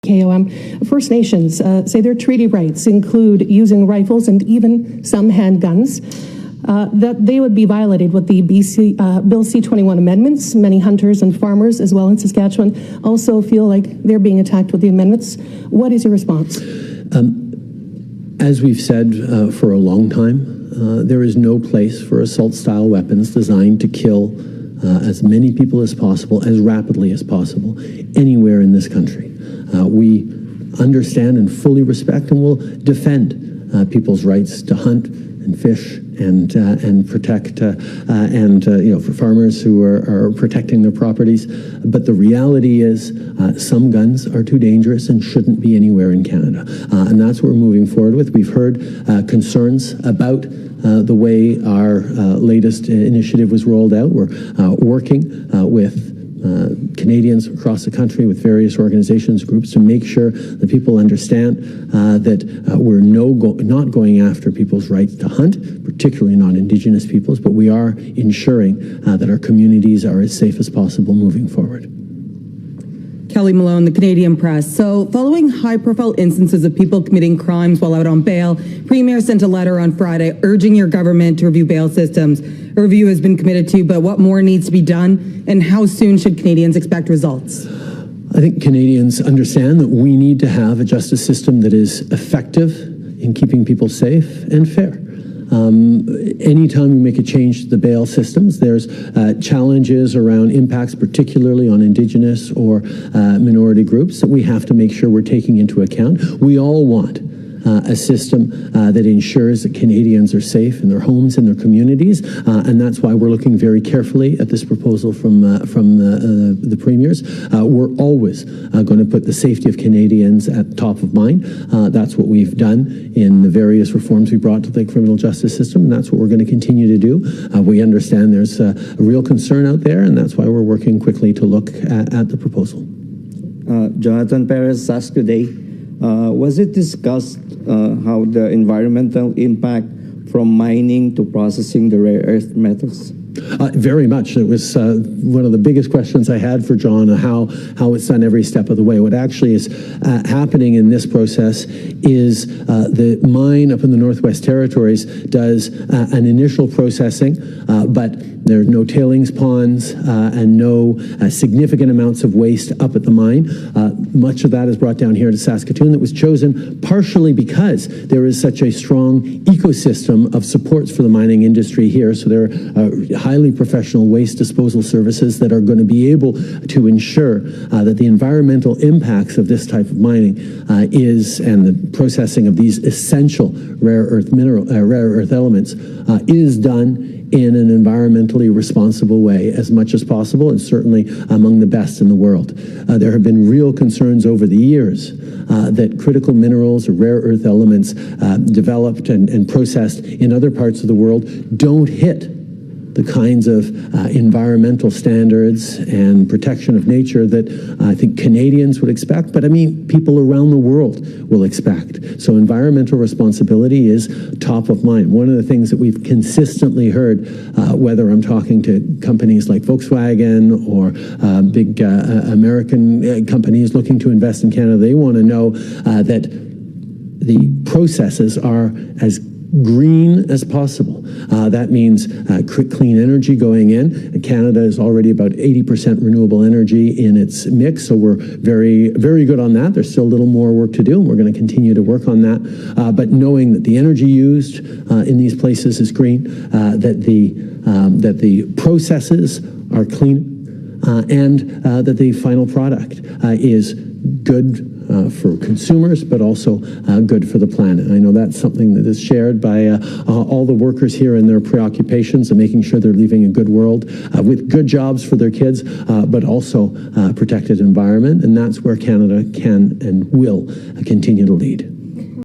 KOM. First Nations say their treaty rights include using rifles and even some handguns, that they would be violated with the Bill C21 amendments. Many hunters and farmers, as well in Saskatchewan, also feel like they're being attacked with the amendments. What is your response? As we've said for a long time, there is no place for assault-style weapons designed to kill as many people as possible, as rapidly as possible, anywhere in this country. We understand and fully respect and will defend people's rights to hunt and fish and protect for farmers who are protecting their properties. But the reality is some guns are too dangerous and shouldn't be anywhere in Canada. And that's what we're moving forward with. We've heard concerns about the way our latest initiative was rolled out. We're working with Canadians across the country, with various organizations, groups, to make sure that people understand that we're not going after people's rights to hunt, particularly not Indigenous peoples, but we are ensuring that our communities are as safe as possible moving forward. Kelly Malone, the Canadian Press. So, following high-profile instances of people committing crimes while out on bail, Premier sent a letter on Friday urging your government to review bail systems. A review has been committed to, but what more needs to be done, and how soon should Canadians expect results? I think Canadians understand that we need to have a justice system that is effective in keeping people safe and fair. Anytime we make a change to the bail systems, there's challenges around impacts, particularly on Indigenous or minority groups, that we have to make sure we're taking into account. We all want a system that ensures that Canadians are safe in their homes and their communities, and that's why we're looking very carefully at this proposal from the premiers. We're always going to put the safety of Canadians at the top of mind. That's what we've done in the various reforms we brought to the criminal justice system, and that's what we're going to continue to do. We understand there's a real concern out there, and that's why we're working quickly to look at the proposal. Jonathan Perez asked today, was it discussed how the environmental impact from mining to processing the rare earth metals? Very much. It was one of the biggest questions I had for John, how it's done every step of the way. What actually is happening in this process is the mine up in the Northwest Territories does an initial processing, but there are no tailings ponds and no significant amounts of waste up at the mine. Much of that is brought down here to Saskatoon. That was chosen partially because there is such a strong ecosystem of supports for the mining industry here. So there are highly professional waste disposal services that are going to be able to ensure that the environmental impacts of this type of mining and the processing of these essential rare earth elements is done in an environmentally responsible way as much as possible, and certainly among the best in the world. There have been real concerns over the years that critical minerals or rare earth elements developed and processed in other parts of the world don't hit the kinds of environmental standards and protection of nature that I think Canadians would expect, but I mean people around the world will expect. So environmental responsibility is top of mind. One of the things that we've consistently heard, whether I'm talking to companies like Volkswagen or big American companies looking to invest in Canada, they want to know that the processes are as green as possible. That means clean energy going in. Canada is already about 80% renewable energy in its mix, so we're very, very good on that. There's still a little more work to do, and we're going to continue to work on that. But knowing that the energy used in these places is green, that the processes are clean, and that the final product is good for consumers, but also good for the planet. I know that's something that is shared by all the workers here in their preoccupations of making sure they're leaving a good world with good jobs for their kids, but also protected environment, and that's where Canada can and will continue to lead.